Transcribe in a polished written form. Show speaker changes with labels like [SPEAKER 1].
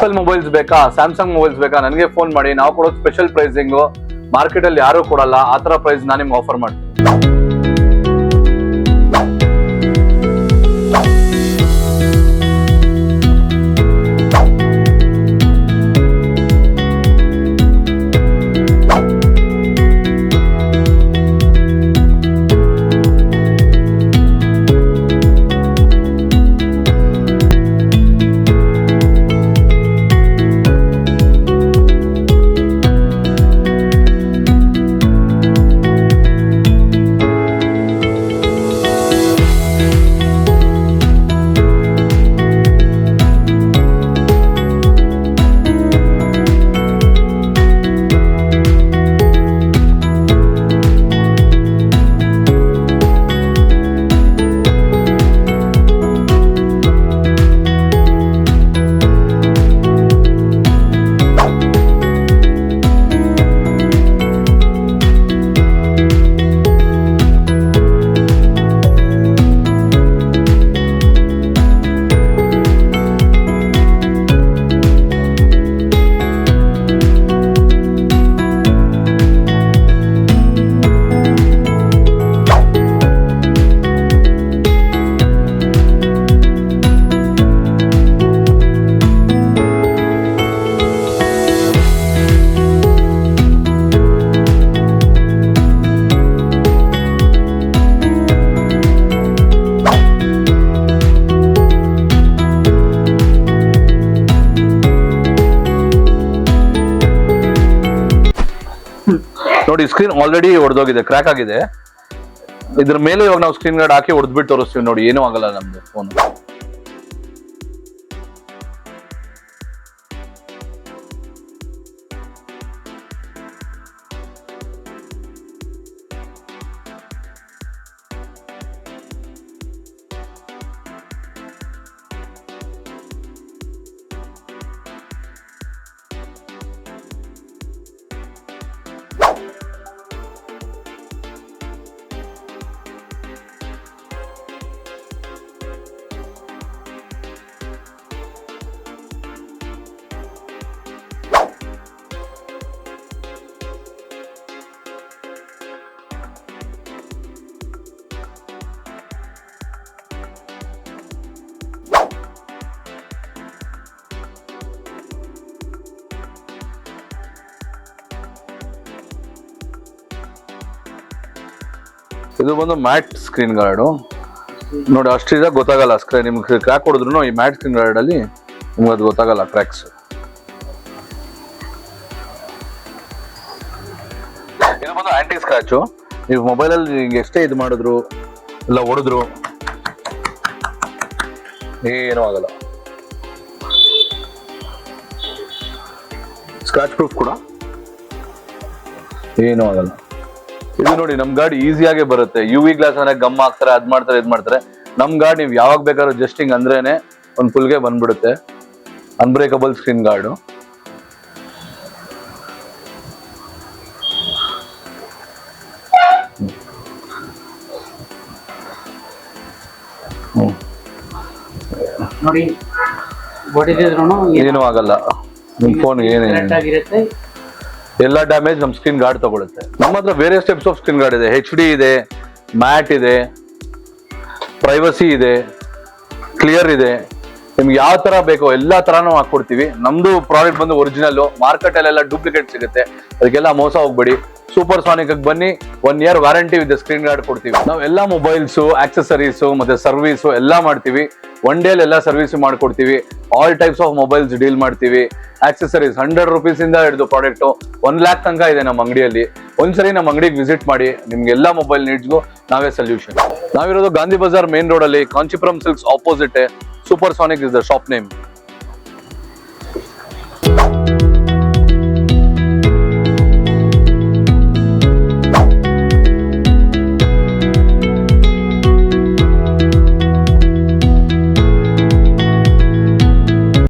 [SPEAKER 1] ಪೀಕ್ಸೆಲ್ mobiles ಬೇಕಾ, Samsung mobiles ಬೇಕಾ, ನನಗೆ ಫೋನ್ ಮಾಡಿ. ನಾವು ಕೊಡೋದು ಸ್ಪೆಷಲ್ ಪ್ರೈಸಿಂಗು, ಮಾರ್ಕೆಟ್ ಅಲ್ಲಿ ಯಾರು ಕೊಡಲ್ಲ ಆ ತರ ಪ್ರೈಸ್ ನಾನು ನಿಮ್ಗೆ ಆಫರ್ ಮಾಡ್ತೀನಿ. ನೋಡಿ, ಸ್ಕ್ರೀನ್ ಆಲ್ರೆಡಿ ಹೊಡೆದೋಗಿದೆ, ಕ್ರ್ಯಾಕ್ ಆಗಿದೆ. ಇದ್ರ ಮೇಲೆ ಇವಾಗ ನಾವು ಸ್ಕ್ರೀನ್ ಗಾರ್ಡ್ ಹಾಕಿ ಹೊಡೆದ್ಬಿಟ್ಟು ತೋರಿಸ್ತೀವಿ. ನೋಡಿ, ಏನೂ ಆಗಲ್ಲ ನಮ್ದು ಫೋನ್. ಇದು ಬಂದು ಮ್ಯಾಟ್ ಸ್ಕ್ರೀನ್ ಗಾರ್ಡು. ನೋಡಿ, ಅಷ್ಟಿದೆ ಗೊತ್ತಾಗಲ್ಲ. ಸ್ಕ್ರೀನ್ ನಿಮ್ಗೆ ಕ್ರ್ಯಾಕ್ ಹೊಡೆದ್ರು ಈ ಮ್ಯಾಟ್ ಸ್ಕ್ರೀನ್ ಗಾರ್ಡ್ ಅಲ್ಲಿ ನಿಮ್ಗೆ ಅದು ಗೊತ್ತಾಗಲ್ಲ ಕ್ರ್ಯಾಕ್ಸ್. ಇದು ಬಂದು ಆಂಟಿ ಸ್ಕ್ರಾಚು. ನೀವು ಮೊಬೈಲಲ್ಲಿ ನಿಮ್ಗೆ ಎಷ್ಟೇ ಇದು ಮಾಡಿದ್ರು ಇಲ್ಲ ಹೊಡೆದ್ರು ಏನೂ ಆಗಲ್ಲ. ಸ್ಕ್ರಾಚ್ ಪ್ರೂಫ್ ಕೂಡ ಏನೂ ಆಗಲ್ಲ. ಇದು ನೋಡಿ, ನಮ್ ಗಾಡಿ ಈಸಿಯಾಗೆ ಬರುತ್ತೆ. UV ಗ್ಲಾಸ್ ಅಂದ್ರೆ ಗಮ್ ಹಾಕ್ತಾರೆ, ಅದ್ ಮಾಡ್ತಾರೆ, ಇದ್ ಮಾಡ್ತಾರೆ. ನಮ್ ಗಾಡಿ ನೀವು ಯಾವಾಗ ಬೇಕಾದ್ರೂ ಜಸ್ಟಿಂಗ್ ಅಂದ್ರೇನೆ ಒಂದ್ ಫುಲ್ಗೆ ಬಂದ್ಬಿಡುತ್ತೆ. Unbreakable screen guard.
[SPEAKER 2] ನೋಡಿ,
[SPEAKER 1] ಏನೂ ಆಗಲ್ಲ. ನಿಮ್ ಫೋನ್ಗೆ ಏನಿರುತ್ತೆ ಎಲ್ಲ ಡ್ಯಾಮೇಜ್ ನಮ್ ಸ್ಕ್ರೀನ್ ಗಾರ್ಡ್ ತಗೊಳುತ್ತೆ. ನಮ್ಮ ಹತ್ರ various types of screen guard ಇದೆ. HD ಇದೆ, ಮ್ಯಾಟ್ ಇದೆ, ಪ್ರೈವಸಿ ಇದೆ, ಕ್ಲಿಯರ್ ಇದೆ. ನಿಮ್ಗೆ ಯಾವ ತರ ಬೇಕೋ ಎಲ್ಲಾ ತರಾನು ಹಾಕೊಡ್ತೀವಿ. ನಮ್ದು ಪ್ರಾಡಕ್ಟ್ ಬಂದು ಒರಿಜಿನಲ್. ಮಾರ್ಕೆಟ್ ಅಲ್ಲೆಲ್ಲ ಡೂಪ್ಲಿಕೇಟ್ ಸಿಗುತ್ತೆ, ಅದಕ್ಕೆಲ್ಲ ಮೋಸ ಹೋಗ್ಬೇಡಿ. ಸೂಪರ್ ಸಾನಿಕ್ ಬನ್ನಿ, 1 year warranty with screen guard ಕೊಡ್ತೀವಿ. ನಾವು ಎಲ್ಲ ಮೊಬೈಲ್ಸ್, ಆಕ್ಸೆಸರೀಸ್ ಮತ್ತೆ ಸರ್ವಿಸ್ ಎಲ್ಲ ಮಾಡ್ತೀವಿ. 1 day ಎಲ್ಲ ಸರ್ವಿಸ್ ಮಾಡ್ಕೊಡ್ತೀವಿ. All types of mobiles deal ಮಾಡ್ತೀವಿ. ಆಕ್ಸೆಸರೀಸ್ 100 rupees ಇಂದ ಹಿಡಿದು ಪ್ರಾಡಕ್ಟ್ 1 lakh ತನಕ ಇದೆ ನಮ್ಮ ಅಂಗಡಿಯಲ್ಲಿ. ಒಂದ್ಸರಿ ನಮ್ಮ ಅಂಗಡಿಗೆ ವಿಸಿಟ್ ಮಾಡಿ, ನಿಮ್ಗೆ ಎಲ್ಲಾ ಮೊಬೈಲ್ ನೀಡ್ಸ್ಗೂ ನಾವೇ ಸೊಲ್ಯೂಷನ್. ನಾವಿರೋದು ಗಾಂಧಿ ಬಜಾರ್ ಮೇನ್ ರೋಡ್ ಅಲ್ಲಿ, Kanchipuram silks opposite. Super sonic is the shop name.